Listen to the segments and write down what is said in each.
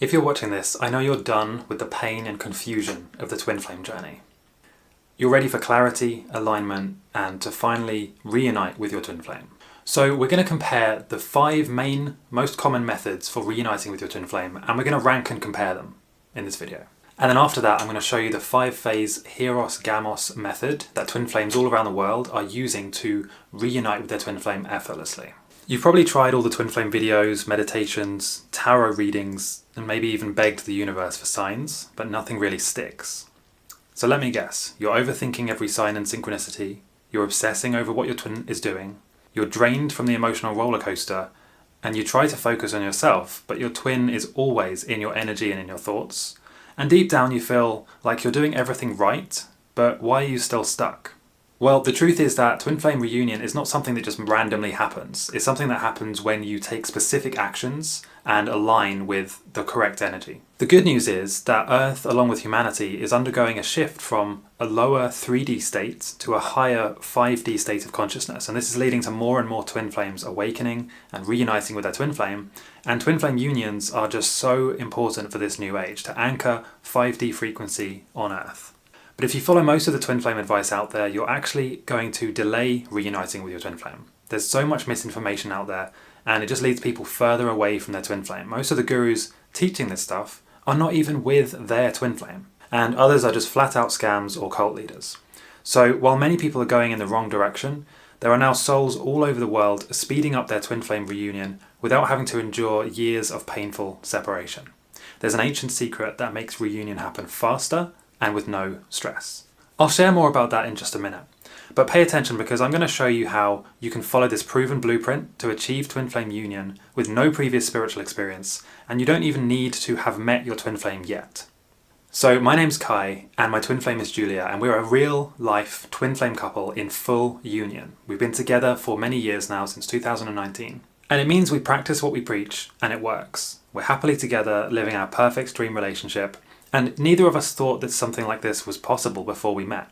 If you're watching this, I know you're done with the pain and confusion of the twin flame journey. You're ready for clarity, alignment, and to finally reunite with your twin flame. So we're going to compare the 5 main, most common methods for reuniting with your twin flame, and we're going to rank and compare them in this video. And then after that, I'm going to show you the 5-phase Hieros Gamos method that twin flames all around the world are using to reunite with their twin flame effortlessly. You've probably tried all the twin flame videos, meditations, tarot readings, and maybe even begged the universe for signs, but nothing really sticks. So let me guess, you're overthinking every sign and synchronicity, you're obsessing over what your twin is doing, you're drained from the emotional roller coaster, and you try to focus on yourself, but your twin is always in your energy and in your thoughts, and deep down you feel like you're doing everything right, but why are you still stuck? Well, the truth is that twin flame reunion is not something that just randomly happens. It's something that happens when you take specific actions and align with the correct energy. The good news is that Earth, along with humanity, is undergoing a shift from a lower 3D state to a higher 5D state of consciousness. And this is leading to more and more twin flames awakening and reuniting with their twin flame. And twin flame unions are just so important for this new age to anchor 5D frequency on Earth. But if you follow most of the twin flame advice out there, you're actually going to delay reuniting with your twin flame. There's so much misinformation out there, and it just leads people further away from their twin flame. Most of the gurus teaching this stuff are not even with their twin flame, and others are just flat out scams or cult leaders. So while many people are going in the wrong direction, there are now souls all over the world speeding up their twin flame reunion without having to endure years of painful separation. There's an ancient secret that makes reunion happen faster and with no stress. I'll share more about that in just a minute, but pay attention because I'm going to show you how you can follow this proven blueprint to achieve twin flame union with no previous spiritual experience, and you don't even need to have met your twin flame yet. So my name's Kai and my twin flame is Julia, and we're a real life twin flame couple in full union. We've been together for many years now, since 2019. And it means we practice what we preach and it works. We're happily together, living our perfect dream relationship. And neither of us thought that something like this was possible before we met.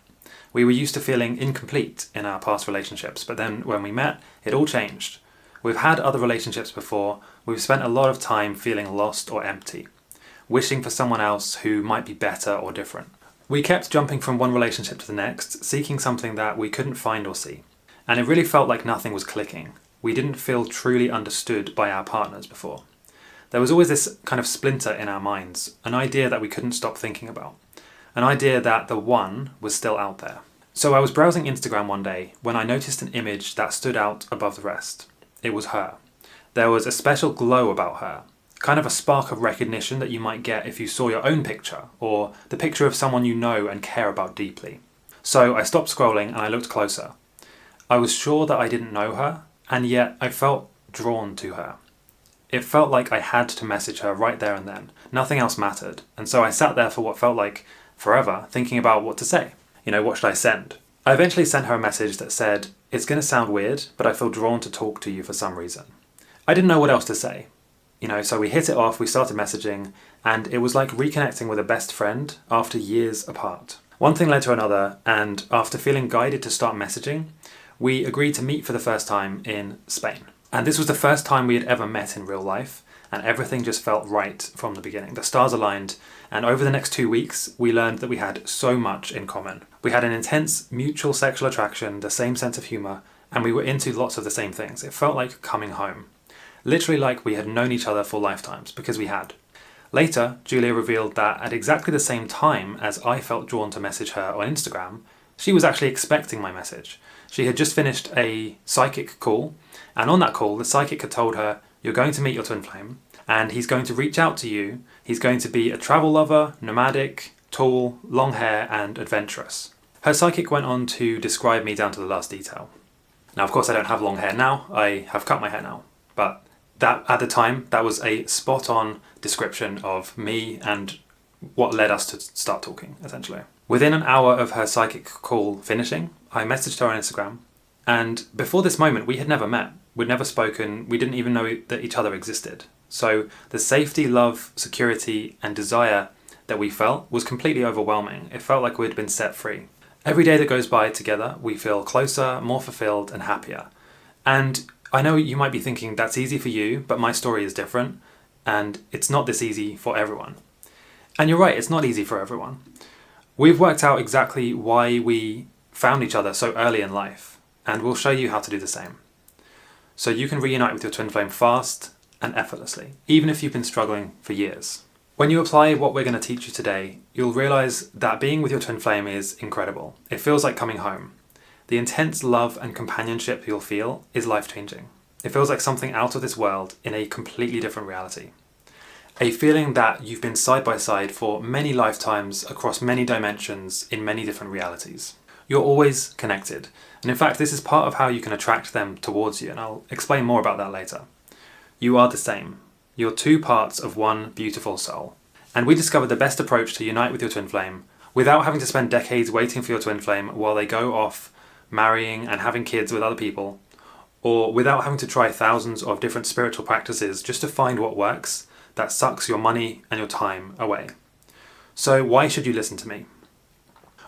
We were used to feeling incomplete in our past relationships, but then when we met, it all changed. We've had other relationships before, we've spent a lot of time feeling lost or empty, wishing for someone else who might be better or different. We kept jumping from one relationship to the next, seeking something that we couldn't find or see. And it really felt like nothing was clicking. We didn't feel truly understood by our partners before. There was always this kind of splinter in our minds, an idea that we couldn't stop thinking about, an idea that the one was still out there. So I was browsing Instagram one day when I noticed an image that stood out above the rest. It was her. There was a special glow about her, kind of a spark of recognition that you might get if you saw your own picture, or the picture of someone you know and care about deeply. So I stopped scrolling and I looked closer. I was sure that I didn't know her, and yet I felt drawn to her. It felt like I had to message her right there and then. Nothing else mattered. And so I sat there for what felt like forever, thinking about what to say. What should I send? I eventually sent her a message that said, "It's going to sound weird, but I feel drawn to talk to you for some reason." I didn't know what else to say. So we hit it off, we started messaging, and it was like reconnecting with a best friend after years apart. One thing led to another, and after feeling guided to start messaging, we agreed to meet for the first time in Spain. And this was the first time we had ever met in real life, and everything just felt right from the beginning. The stars aligned, and over the next 2 weeks, we learned that we had so much in common. We had an intense mutual sexual attraction, the same sense of humour, and we were into lots of the same things. It felt like coming home. Literally like we had known each other for lifetimes, because we had. Later, Julia revealed that at exactly the same time as I felt drawn to message her on Instagram, she was actually expecting my message. She had just finished a psychic call, and on that call, the psychic had told her, "You're going to meet your twin flame, and he's going to reach out to you. He's going to be a travel lover, nomadic, tall, long hair, and adventurous." Her psychic went on to describe me down to the last detail. Now, of course, I don't have long hair now. I have cut my hair now. But that at the time, that was a spot-on description of me and what led us to start talking, essentially. Within an hour of her psychic call finishing, I messaged her on Instagram, and before this moment we had never met, we'd never spoken, we didn't even know that each other existed. So the safety, love, security and desire that we felt was completely overwhelming. It felt like we'd been set free. Every day that goes by together, we feel closer, more fulfilled and happier. And I know you might be thinking that's easy for you, but my story is different. and it's not this easy for everyone. And you're right, it's not easy for everyone. We've worked out exactly why we found each other so early in life, and we'll show you how to do the same. So you can reunite with your twin flame fast and effortlessly, even if you've been struggling for years. When you apply what we're going to teach you today, you'll realise that being with your twin flame is incredible. It feels like coming home. The intense love and companionship you'll feel is life-changing. It feels like something out of this world in a completely different reality. A feeling that you've been side by side for many lifetimes across many dimensions in many different realities. You're always connected, and in fact this is part of how you can attract them towards you, and I'll explain more about that later. You are the same. You're two parts of one beautiful soul. And we discovered the best approach to unite with your twin flame without having to spend decades waiting for your twin flame while they go off marrying and having kids with other people, or without having to try thousands of different spiritual practices just to find what works that sucks your money and your time away. So why should you listen to me?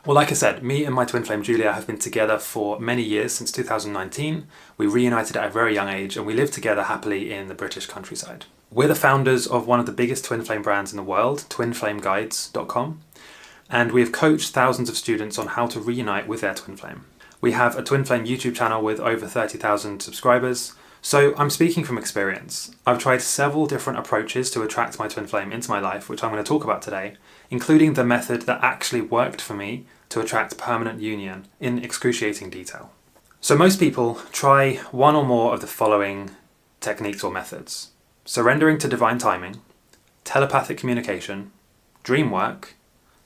Well, like I said, me and my twin flame Julia have been together for many years, since 2019. We reunited at a very young age and we live together happily in the British countryside. We're the founders of one of the biggest twin flame brands in the world, twinflameguides.com, and we have coached thousands of students on how to reunite with their twin flame. We have a twin flame YouTube channel with over 30,000 subscribers, so I'm speaking from experience. I've tried several different approaches to attract my twin flame into my life, which I'm going to talk about today, including the method that actually worked for me to attract permanent union in excruciating detail. So most people try one or more of the following techniques or methods: surrendering to divine timing, telepathic communication, dream work,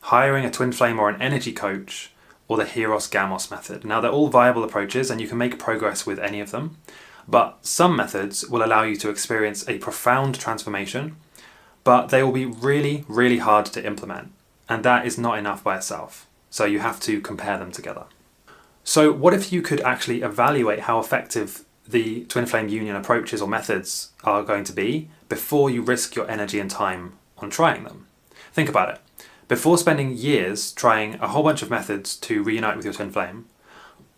hiring a twin flame or an energy coach, or the Hieros Gamos method. Now they're all viable approaches and you can make progress with any of them, but some methods will allow you to experience a profound transformation, but they will be really, really hard to implement, and that is not enough by itself. So you have to compare them together. So what if you could actually evaluate how effective the twin flame union approaches or methods are going to be before you risk your energy and time on trying them? Think about it. Before spending years trying a whole bunch of methods to reunite with your twin flame,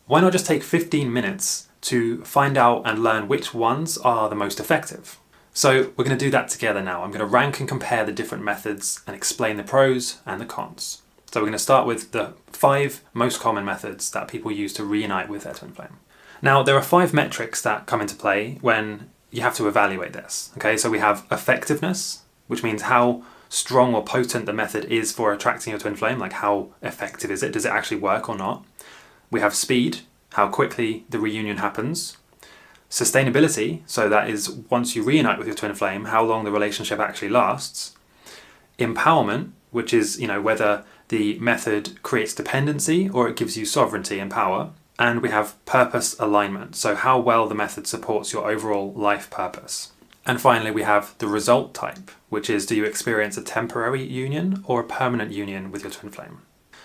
why not just take 15 minutes to find out and learn which ones are the most effective? So we're going to do that together now. I'm going to rank and compare the different methods and explain the pros and the cons. So we're going to start with the 5 most common methods that people use to reunite with their twin flame. Now, there are 5 metrics that come into play when you have to evaluate this. Okay, so we have effectiveness, which means how strong or potent the method is for attracting your twin flame, like how effective is it? Does it actually work or not? We have speed, how quickly the reunion happens. Sustainability, so that is once you reunite with your twin flame, how long the relationship actually lasts. Empowerment, which is, whether the method creates dependency or it gives you sovereignty and power. And we have purpose alignment, so how well the method supports your overall life purpose. And finally, we have the result type, which is, do you experience a temporary union or a permanent union with your twin flame?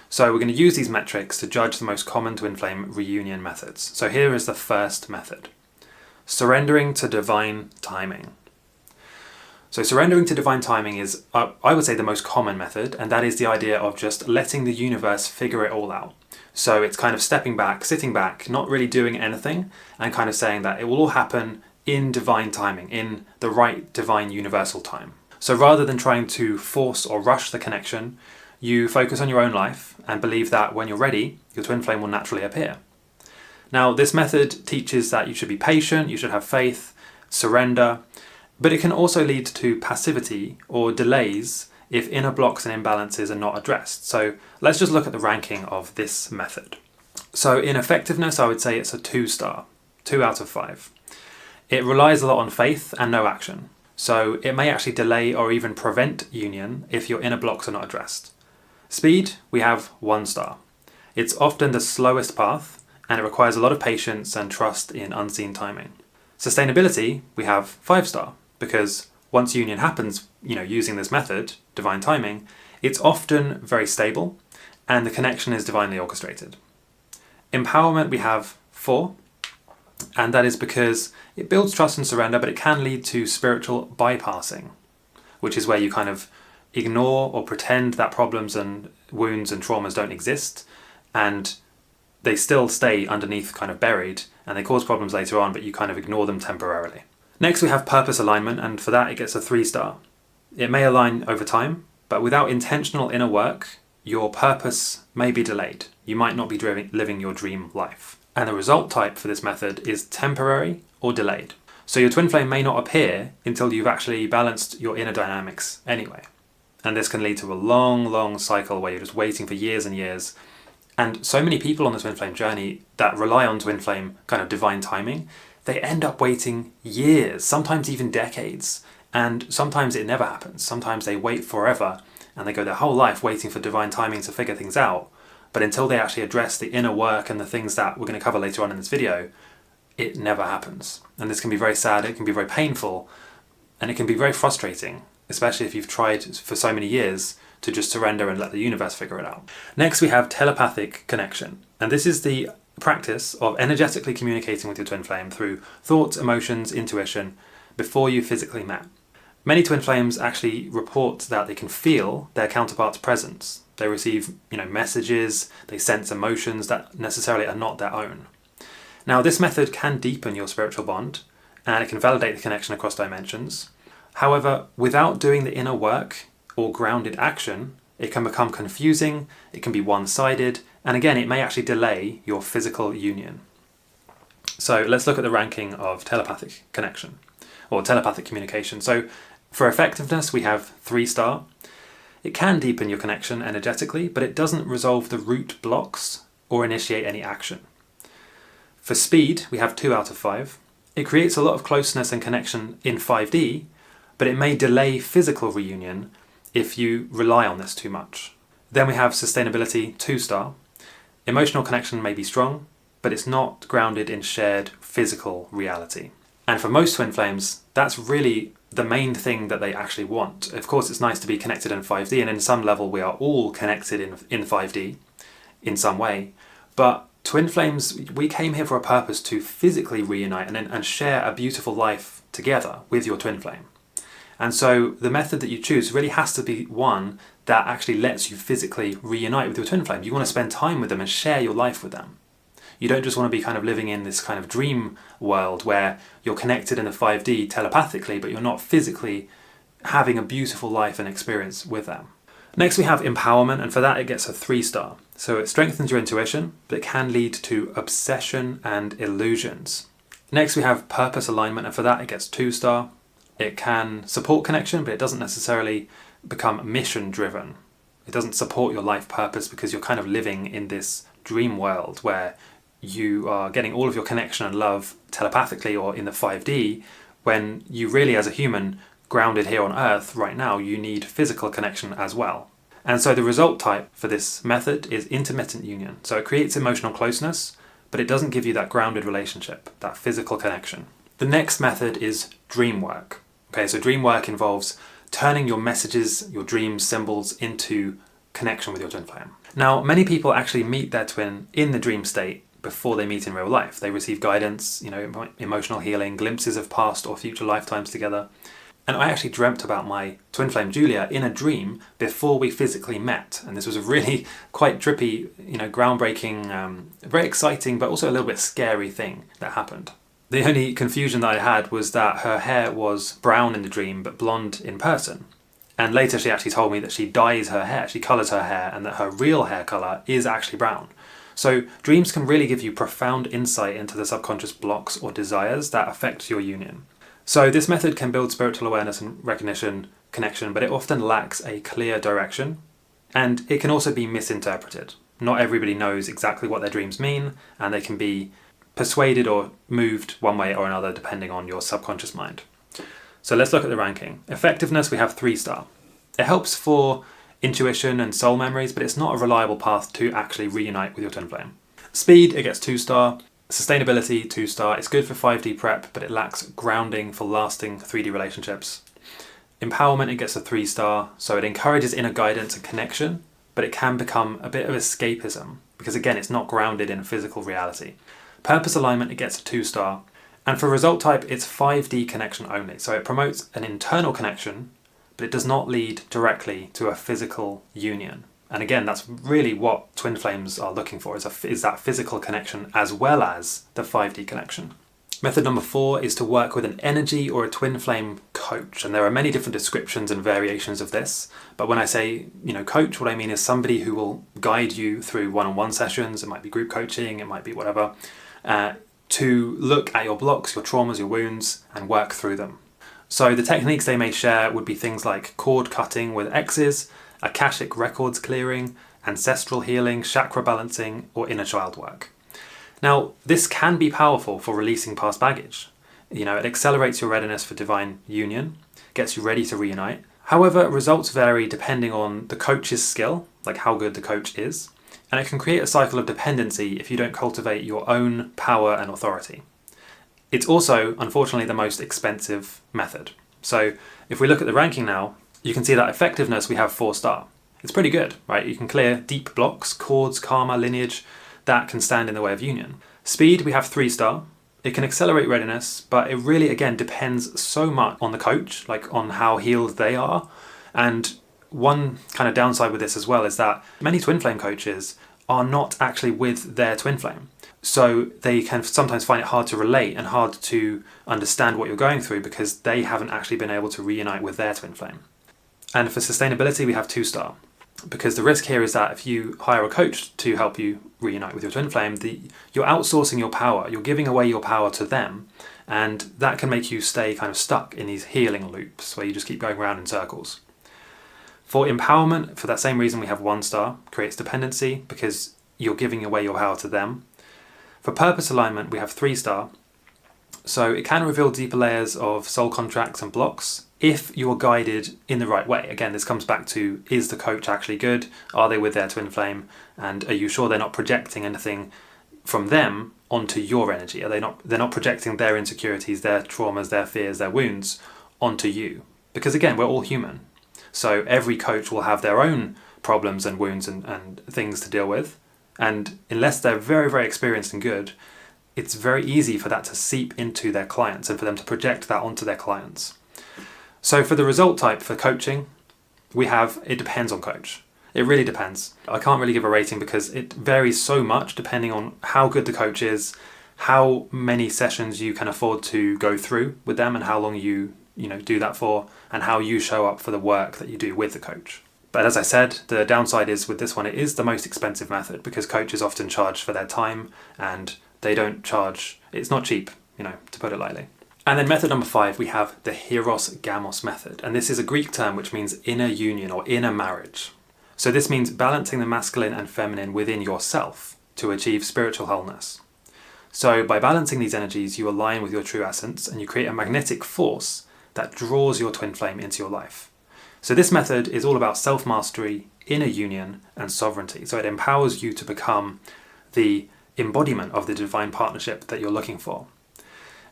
So we're going to use these metrics to judge the most common twin flame reunion methods. So here is the first method: surrendering to divine timing. So surrendering to divine timing is, I would say, the most common method, and that is the idea of just letting the universe figure it all out. So it's kind of stepping back, sitting back, not really doing anything, and kind of saying that it will all happen in divine timing, in the right divine universal time. So rather than trying to force or rush the connection, you focus on your own life and believe that when you're ready, your twin flame will naturally appear. Now, this method teaches that you should be patient, you should have faith, surrender, but it can also lead to passivity or delays if inner blocks and imbalances are not addressed. So let's just look at the ranking of this method. So in effectiveness, I would say it's a 2-star, 2 out of 5. It relies a lot on faith and no action. So it may actually delay or even prevent union if your inner blocks are not addressed. Speed, we have 1 star. It's often the slowest path, and it requires a lot of patience and trust in unseen timing. Sustainability, we have 5 star, because once union happens, using this method, divine timing, it's often very stable and the connection is divinely orchestrated. Empowerment, we have 4, and that is because it builds trust and surrender, but it can lead to spiritual bypassing, which is where you kind of ignore or pretend that problems and wounds and traumas don't exist, and they still stay underneath, kind of buried, and they cause problems later on, but you kind of ignore them temporarily. Next we have purpose alignment, and for that it gets a 3-star. It may align over time, but without intentional inner work, your purpose may be delayed. You might not be living your dream life. And the result type for this method is temporary or delayed. So your twin flame may not appear until you've actually balanced your inner dynamics anyway. And this can lead to a long, long cycle where you're just waiting for years and years. And so many people on the twin flame journey that rely on twin flame kind of divine timing, they end up waiting years, sometimes even decades. And sometimes it never happens. Sometimes they wait forever and they go their whole life waiting for divine timing to figure things out. But until they actually address the inner work and the things that we're going to cover later on in this video, it never happens. And this can be very sad, it can be very painful, and it can be very frustrating, especially if you've tried for so many years to just surrender and let the universe figure it out. Next we have telepathic connection. And this is the practice of energetically communicating with your twin flame through thoughts, emotions, intuition, before you physically met. Many twin flames actually report that they can feel their counterpart's presence. They receive, messages, they sense emotions that necessarily are not their own. Now, this method can deepen your spiritual bond, and it can validate the connection across dimensions. However, without doing the inner work or grounded action, it can become confusing, it can be one-sided, and again, it may actually delay your physical union. So let's look at the ranking of telepathic connection, or telepathic communication. So for effectiveness, we have 3-star. It can deepen your connection energetically, but it doesn't resolve the root blocks or initiate any action. For speed, we have 2 out of 5. It creates a lot of closeness and connection in 5D, but it may delay physical reunion if you rely on this too much. Then we have sustainability, 2-star. Emotional connection may be strong, but it's not grounded in shared physical reality. And for most twin flames, that's really the main thing that they actually want. Of course, it's nice to be connected in 5D, and in some level we are all connected in 5D in some way. But twin flames, we came here for a purpose to physically reunite and share a beautiful life together with your twin flame. And so the method that you choose really has to be one that actually lets you physically reunite with your twin flame. You want to spend time with them and share your life with them. You don't just want to be kind of living in this kind of dream world where you're connected in the 5D telepathically, but you're not physically having a beautiful life and experience with them. Next we have empowerment, and for that it gets a 3-star. So it strengthens your intuition, but it can lead to obsession and illusions. Next we have purpose alignment, and for that it gets 2-star. It can support connection, but it doesn't necessarily become mission driven. It doesn't support your life purpose because you're kind of living in this dream world where you are getting all of your connection and love telepathically or in the 5D, when you really, as a human grounded here on Earth right now, you need physical connection as well. And so the result type for this method is intermittent union. So it creates emotional closeness, but it doesn't give you that grounded relationship, that physical connection. The next method is dream work. Okay, so dream work involves turning your messages, your dreams, symbols into connection with your twin flame. Now, many people actually meet their twin in the dream state before they meet in real life. They receive guidance, emotional healing, glimpses of past or future lifetimes together. And I actually dreamt about my twin flame Julia in a dream before we physically met. And this was a really quite trippy, groundbreaking, very exciting, but also a little bit scary thing that happened. The only confusion that I had was that her hair was brown in the dream, but blonde in person. And later she actually told me that she dyes her hair, she colours her hair, and that her real hair colour is actually brown. So dreams can really give you profound insight into the subconscious blocks or desires that affect your union. So this method can build spiritual awareness and recognition, connection, but it often lacks a clear direction, and it can also be misinterpreted. Not everybody knows exactly what their dreams mean, and they can be persuaded or moved one way or another depending on your subconscious mind. So let's look at the ranking. Effectiveness, we have 3-star. It helps for intuition and soul memories, but it's not a reliable path to actually reunite with your twin flame. Speed, it gets 2-star. Sustainability, 2-star. It's good for 5D prep, but it lacks grounding for lasting 3D relationships. Empowerment, it gets a 3-star. So it encourages inner guidance and connection, but it can become a bit of escapism because again, it's not grounded in physical reality. Purpose alignment, it gets a 2-star. And for result type, it's 5D connection only. So it promotes an internal connection, but it does not lead directly to a physical union. And again, that's really what twin flames are looking for, is that physical connection as well as the 5D connection. Method number 4 is to work with an energy or a twin flame coach. And there are many different descriptions and variations of this. But when I say, coach, what I mean is somebody who will guide you through one-on-one sessions. It might be group coaching, it might be whatever, to look at your blocks, your traumas, your wounds, and work through them. So the techniques they may share would be things like cord cutting with X's, Akashic records clearing, ancestral healing, chakra balancing, or inner child work. Now, this can be powerful for releasing past baggage. It accelerates your readiness for divine union, gets you ready to reunite. However, results vary depending on the coach's skill, like how good the coach is, and it can create a cycle of dependency if you don't cultivate your own power and authority. It's also, unfortunately, the most expensive method. So if we look at the ranking now, you can see that effectiveness we have 4-star. It's pretty good, right? You can clear deep blocks, cords, karma, lineage, that can stand in the way of union. Speed, we have 3-star. It can accelerate readiness, but it really, again, depends so much on the coach, like on how healed they are. And one kind of downside with this as well is that many twin flame coaches are not actually with their twin flame. So they can sometimes find it hard to relate and hard to understand what you're going through because they haven't actually been able to reunite with their twin flame. And for sustainability, we have 2-star. Because the risk here is that if you hire a coach to help you reunite with your twin flame, you're outsourcing your power, you're giving away your power to them, and that can make you stay kind of stuck in these healing loops where you just keep going around in circles. For empowerment, for that same reason, we have 1-star, creates dependency because you're giving away your power to them. For purpose alignment, we have 3-star, so it can reveal deeper layers of soul contracts and blocks if you're guided in the right way. Again, this comes back to, is the coach actually good? Are they with their twin flame? And are you sure they're not projecting anything from them onto your energy? They're not projecting their insecurities, their traumas, their fears, their wounds onto you? Because again, we're all human. So every coach will have their own problems and wounds and things to deal with. And unless they're very, very experienced and good, it's very easy for that to seep into their clients and for them to project that onto their clients. So for the result type for coaching, we have, it depends on coach. It really depends. I can't really give a rating because it varies so much depending on how good the coach is, how many sessions you can afford to go through with them and how long you do that for, and how you show up for the work that you do with the coach. But as I said, the downside is with this one, it is the most expensive method because coaches often charge for their time and they don't charge, it's not cheap, to put it lightly. And then method number 5, we have the Hieros Gamos method. And this is a Greek term which means inner union or inner marriage. So this means balancing the masculine and feminine within yourself to achieve spiritual wholeness. So by balancing these energies, you align with your true essence and you create a magnetic force that draws your twin flame into your life. So this method is all about self-mastery, inner union, and sovereignty. So it empowers you to become the embodiment of the divine partnership that you're looking for.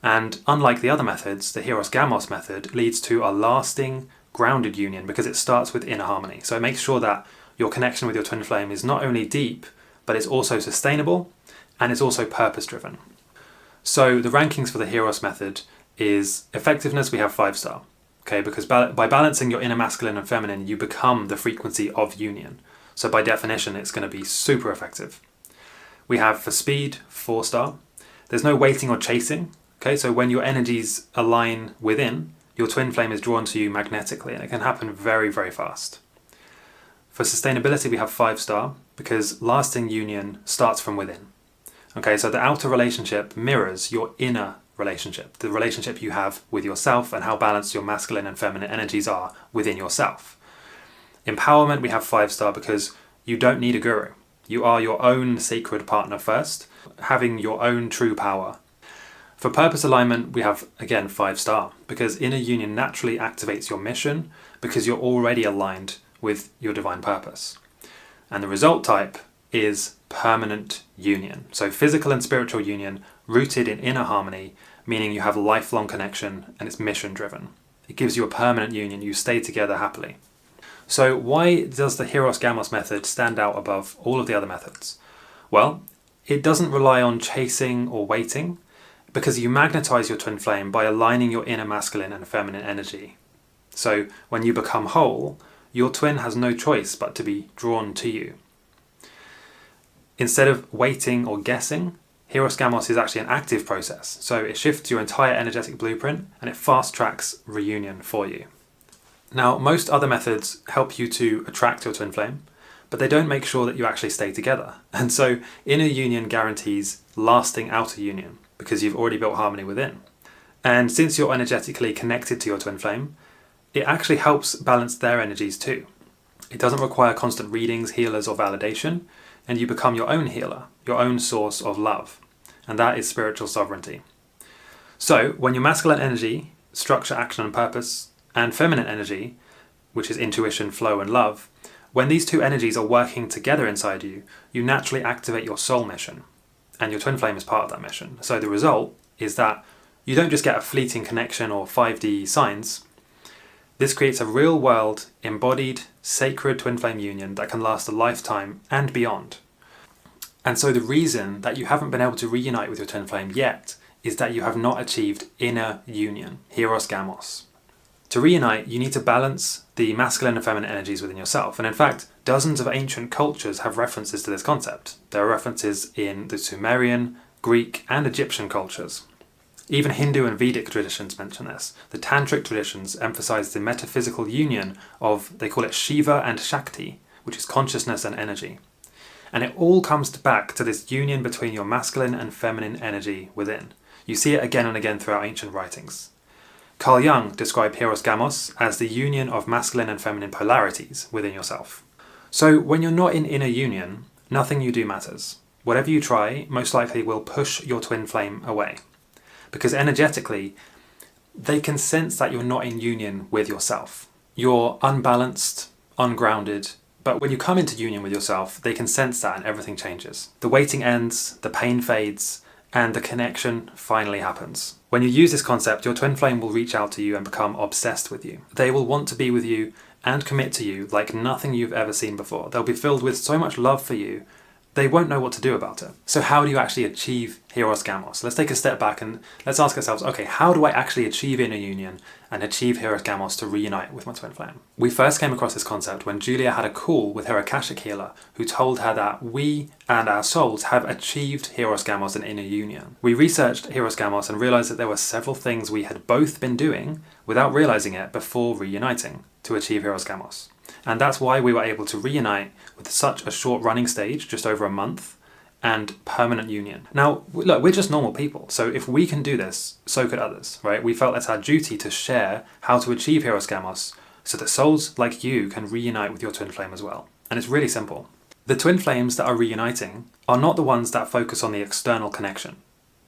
And unlike the other methods, the Hieros Gamos method leads to a lasting, grounded union because it starts with inner harmony. So it makes sure that your connection with your twin flame is not only deep, but it's also sustainable and it's also purpose-driven. So the rankings for the Hieros method is effectiveness, we have 5-star. Okay, because by balancing your inner masculine and feminine, you become the frequency of union. So by definition, it's going to be super effective. We have for speed, 4-star. There's no waiting or chasing. Okay, so when your energies align within, your twin flame is drawn to you magnetically, and it can happen very, very fast. For sustainability, we have 5-star because lasting union starts from within. Okay, so the outer relationship mirrors your inner relationship, the relationship you have with yourself and how balanced your masculine and feminine energies are within yourself. Empowerment, we have 5-star because you don't need a guru. You are your own sacred partner first, having your own true power. For purpose alignment, we have, again, 5-star because inner union naturally activates your mission because you're already aligned with your divine purpose. And the result type is permanent union. So physical and spiritual union rooted in inner harmony, meaning you have a lifelong connection and it's mission driven. It gives you a permanent union. You stay together happily. So why does the Hieros Gamos method stand out above all of the other methods? Well, it doesn't rely on chasing or waiting because you magnetize your twin flame by aligning your inner masculine and feminine energy. So when you become whole, your twin has no choice but to be drawn to you. Instead of waiting or guessing, Hieros Gamos is actually an active process, so it shifts your entire energetic blueprint and it fast tracks reunion for you. Now, most other methods help you to attract your twin flame, but they don't make sure that you actually stay together. And so inner union guarantees lasting outer union because you've already built harmony within. And since you're energetically connected to your twin flame, it actually helps balance their energies too. It doesn't require constant readings, healers, or validation, and you become your own healer, your own source of love. And that is spiritual sovereignty. So when your masculine energy, structure, action, and purpose, and feminine energy, which is intuition, flow, and love, when these two energies are working together inside you, you naturally activate your soul mission. And your twin flame is part of that mission. So the result is that you don't just get a fleeting connection or 5D signs. This creates a real-world, embodied, sacred twin flame union that can last a lifetime and beyond. And so the reason that you haven't been able to reunite with your twin flame yet is that you have not achieved inner union, Hieros Gamos. To reunite, you need to balance the masculine and feminine energies within yourself. And in fact, dozens of ancient cultures have references to this concept. There are references in the Sumerian, Greek, and Egyptian cultures. Even Hindu and Vedic traditions mention this. The Tantric traditions emphasize the metaphysical union of, they call it Shiva and Shakti, which is consciousness and energy. And it all comes back to this union between your masculine and feminine energy within. You see it again and again throughout ancient writings. Carl Jung described Hieros Gamos as the union of masculine and feminine polarities within yourself. So when you're not in inner union, nothing you do matters. Whatever you try, most likely will push your twin flame away. Because energetically, they can sense that you're not in union with yourself. You're unbalanced, ungrounded, but when you come into union with yourself, they can sense that and everything changes. The waiting ends, the pain fades, and the connection finally happens. When you use this concept, your twin flame will reach out to you and become obsessed with you. They will want to be with you and commit to you like nothing you've ever seen before. They'll be filled with so much love for you, they won't know what to do about it. So how do you actually achieve Hieros Gamos? Let's take a step back and let's ask ourselves, okay, how do I actually achieve inner union and achieve Hieros Gamos to reunite with my twin flame? We first came across this concept when Julia had a call with her Akashic healer who told her that we and our souls have achieved Hieros Gamos and inner union. We researched Hieros Gamos and realized that there were several things we had both been doing without realizing it before reuniting to achieve Hieros Gamos. And that's why we were able to reunite with such a short running stage, just over a month, and permanent union. Now, look, we're just normal people, so if we can do this, so could others, right? We felt it's our duty to share how to achieve Hieros Gamos so that souls like you can reunite with your twin flame as well. And it's really simple. The twin flames that are reuniting are not the ones that focus on the external connection.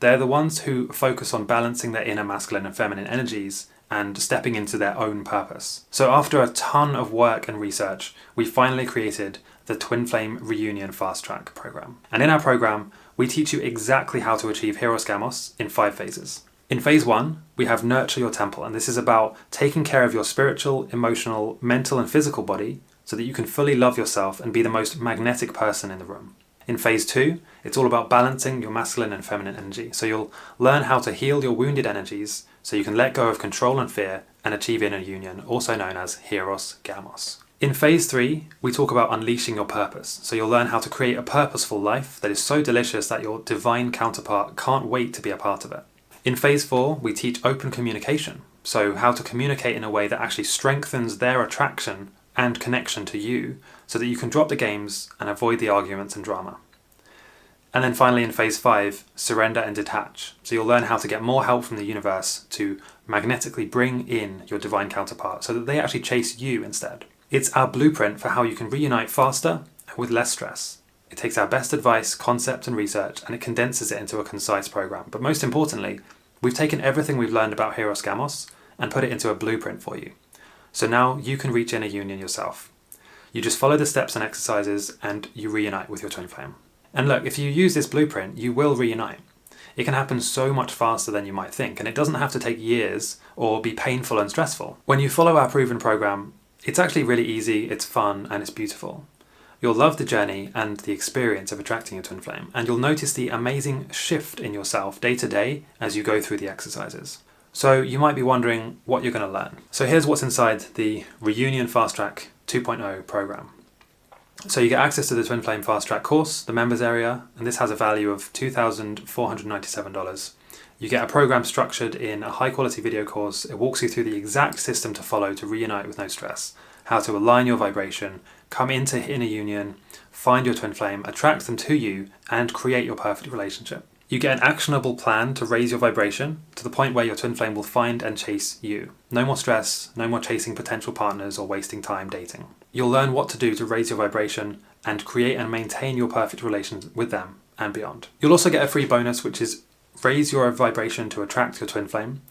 They're the ones who focus on balancing their inner masculine and feminine energies and stepping into their own purpose. So after a ton of work and research, we finally created the Twin Flame Reunion Fast Track program. And in our program, we teach you exactly how to achieve Hieros Gamos in 5 phases. In phase 1, we have Nurture Your Temple, and this is about taking care of your spiritual, emotional, mental, and physical body so that you can fully love yourself and be the most magnetic person in the room. In phase 2, it's all about balancing your masculine and feminine energy. So you'll learn how to heal your wounded energies so you can let go of control and fear and achieve inner union, also known as Hieros Gamos. In phase 3, we talk about unleashing your purpose. So you'll learn how to create a purposeful life that is so delicious that your divine counterpart can't wait to be a part of it. In phase 4, we teach open communication. So how to communicate in a way that actually strengthens their attraction and connection to you so that you can drop the games and avoid the arguments and drama. And then finally in phase 5, surrender and detach. So you'll learn how to get more help from the universe to magnetically bring in your divine counterpart so that they actually chase you instead. It's our blueprint for how you can reunite faster and with less stress. It takes our best advice, concept and research and it condenses it into a concise program. But most importantly, we've taken everything we've learned about Hieros Gamos and put it into a blueprint for you. So now you can reach inner union yourself. You just follow the steps and exercises and you reunite with your twin flame. And look, if you use this blueprint, you will reunite. It can happen so much faster than you might think, and it doesn't have to take years or be painful and stressful. When you follow our proven program, it's actually really easy, it's fun, and it's beautiful. You'll love the journey and the experience of attracting your twin flame, and you'll notice the amazing shift in yourself day to day as you go through the exercises. So you might be wondering what you're going to learn. So here's what's inside the Reunion Fast Track 2.0 program. So you get access to the Twin Flame Fast Track course, the members area, and this has a value of $2,497. You get a program structured in a high quality video course. It walks you through the exact system to follow to reunite with no stress, how to align your vibration, come into inner union, find your twin flame, attract them to you, and create your perfect relationship. You get an actionable plan to raise your vibration to the point where your twin flame will find and chase you. No more stress, no more chasing potential partners or wasting time dating. You'll learn what to do to raise your vibration and create and maintain your perfect relation with them and beyond. You'll also get a free bonus, which is raise your vibration to attract your twin flame,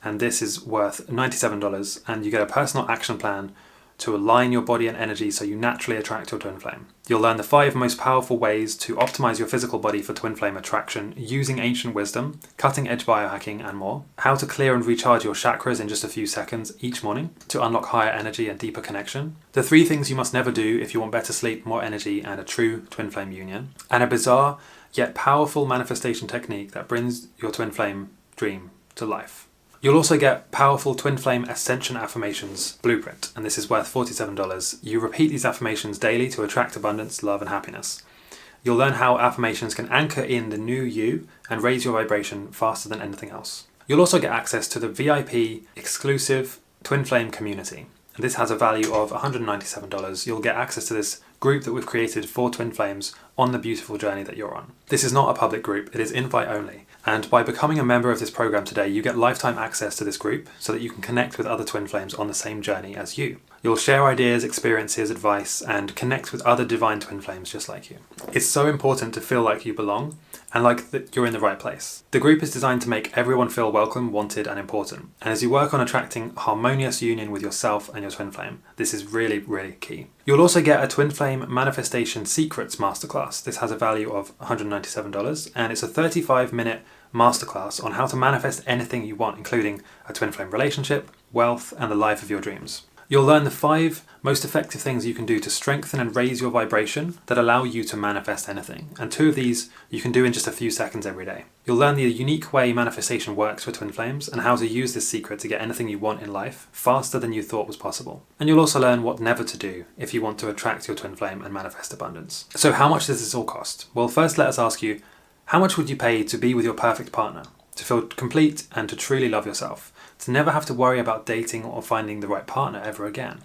and this is worth $97, and you get a personal action plan to align your body and energy so you naturally attract your twin flame. You'll learn the 5 most powerful ways to optimize your physical body for twin flame attraction using ancient wisdom, cutting edge biohacking and more, how to clear and recharge your chakras in just a few seconds each morning to unlock higher energy and deeper connection, the 3 things you must never do if you want better sleep, more energy and a true twin flame union, and a bizarre yet powerful manifestation technique that brings your twin flame dream to life. You'll also get powerful twin flame ascension affirmations blueprint, and this is worth $47. You repeat these affirmations daily to attract abundance, love, and happiness. You'll learn how affirmations can anchor in the new you and raise your vibration faster than anything else. You'll also get access to the VIP exclusive twin flame community, and this has a value of $197. You'll get access to this group that we've created for twin flames on the beautiful journey that you're on. This is not a public group, it is invite only. And by becoming a member of this program today, you get lifetime access to this group so that you can connect with other twin flames on the same journey as you. You'll share ideas, experiences, advice, and connect with other divine twin flames just like you. It's so important to feel like you belong and like that you're in the right place. The group is designed to make everyone feel welcome, wanted, and important. And as you work on attracting harmonious union with yourself and your twin flame, this is really, really key. You'll also get a Twin Flame Manifestation Secrets Masterclass. This has a value of $197, and it's a 35-minute masterclass on how to manifest anything you want, including a twin flame relationship, wealth, and the life of your dreams. You'll learn the 5 most effective things you can do to strengthen and raise your vibration that allow you to manifest anything. And 2 of these you can do in just a few seconds every day. You'll learn the unique way manifestation works for twin flames and how to use this secret to get anything you want in life faster than you thought was possible. And you'll also learn what never to do if you want to attract your twin flame and manifest abundance. So how much does this all cost? Well, first let us ask you, how much would you pay to be with your perfect partner, to feel complete and to truly love yourself, to never have to worry about dating or finding the right partner ever again,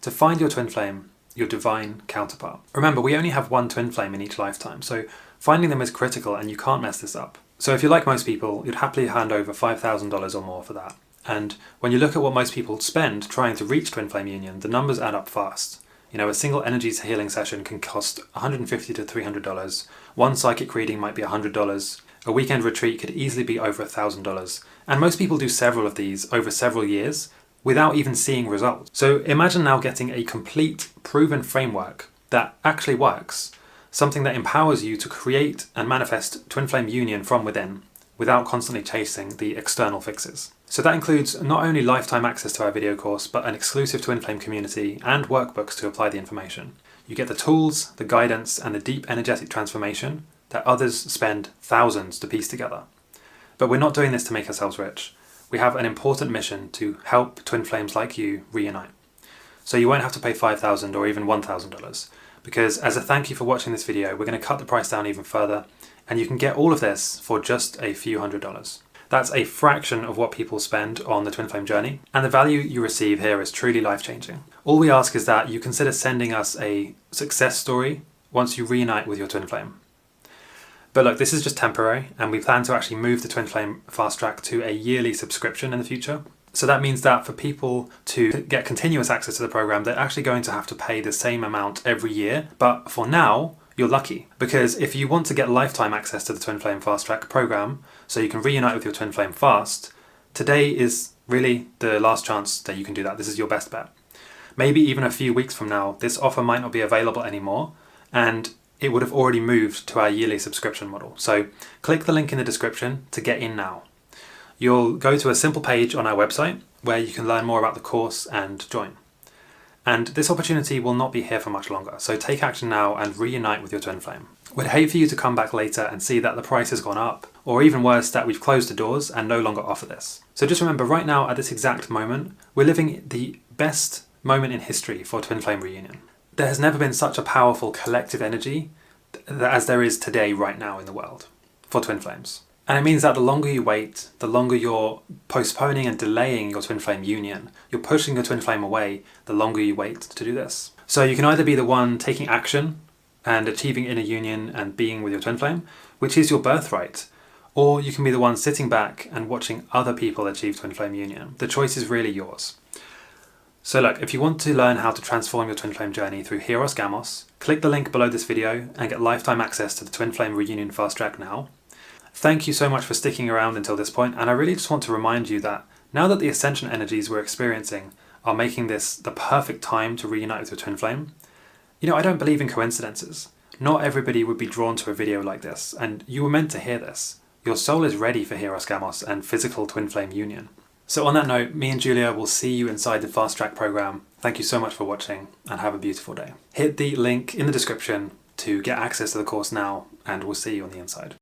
to find your twin flame, your divine counterpart? Remember, we only have one twin flame in each lifetime, so finding them is critical and you can't mess this up. So if you're like most people, you'd happily hand over $5,000 or more for that. And when you look at what most people spend trying to reach twin flame union, the numbers add up fast. You know, a single energy healing session can cost $150 to $300. One psychic reading might be $100. A weekend retreat could easily be over $1,000. And most people do several of these over several years without even seeing results. So imagine now getting a complete, proven framework that actually works, something that empowers you to create and manifest twin flame union from within without constantly chasing the external fixes. So that includes not only lifetime access to our video course, but an exclusive twin flame community and workbooks to apply the information. You get the tools, the guidance, and the deep energetic transformation that others spend thousands to piece together. But we're not doing this to make ourselves rich. We have an important mission to help twin flames like you reunite. So you won't have to pay $5,000 or even $1,000, because as a thank you for watching this video, we're going to cut the price down even further, and you can get all of this for just a few $100s. That's a fraction of what people spend on the twin flame journey, and the value you receive here is truly life-changing. All we ask is that you consider sending us a success story once you reunite with your twin flame. But look, this is just temporary, and we plan to actually move the Twin Flame Fast Track to a yearly subscription in the future. So that means that for people to get continuous access to the program, they're actually going to have to pay the same amount every year. But for now, you're lucky, because if you want to get lifetime access to the Twin Flame Fast Track program, so you can reunite with your twin flame fast, today is really the last chance that you can do that. This is your best bet. Maybe even a few weeks from now, this offer might not be available anymore, and it would have already moved to our yearly subscription model. So click the link in the description to get in now. You'll go to a simple page on our website where you can learn more about the course and join. And this opportunity will not be here for much longer, so take action now and reunite with your twin flame. We'd hate for you to come back later and see that the price has gone up, or even worse, that we've closed the doors and no longer offer this. So just remember, right now at this exact moment, we're living the best moment in history for twin flame reunion. There has never been such a powerful collective energy as there is today right now in the world for twin flames. And it means that the longer you wait, the longer you're postponing and delaying your twin flame union. You're pushing your twin flame away the longer you wait to do this. So you can either be the one taking action and achieving inner union and being with your twin flame, which is your birthright, or you can be the one sitting back and watching other people achieve twin flame union. The choice is really yours. So look, if you want to learn how to transform your twin flame journey through Hieros Gamos, click the link below this video and get lifetime access to the Twin Flame Reunion Fast Track now. Thank you so much for sticking around until this point, and I really just want to remind you that now that the ascension energies we're experiencing are making this the perfect time to reunite with your twin flame, I don't believe in coincidences. Not everybody would be drawn to a video like this, and you were meant to hear this. Your soul is ready for Hieros Gamos and physical twin flame union. So on that note, me and Julia will see you inside the Fast Track program. Thank you so much for watching and have a beautiful day. Hit the link in the description to get access to the course now, and we'll see you on the inside.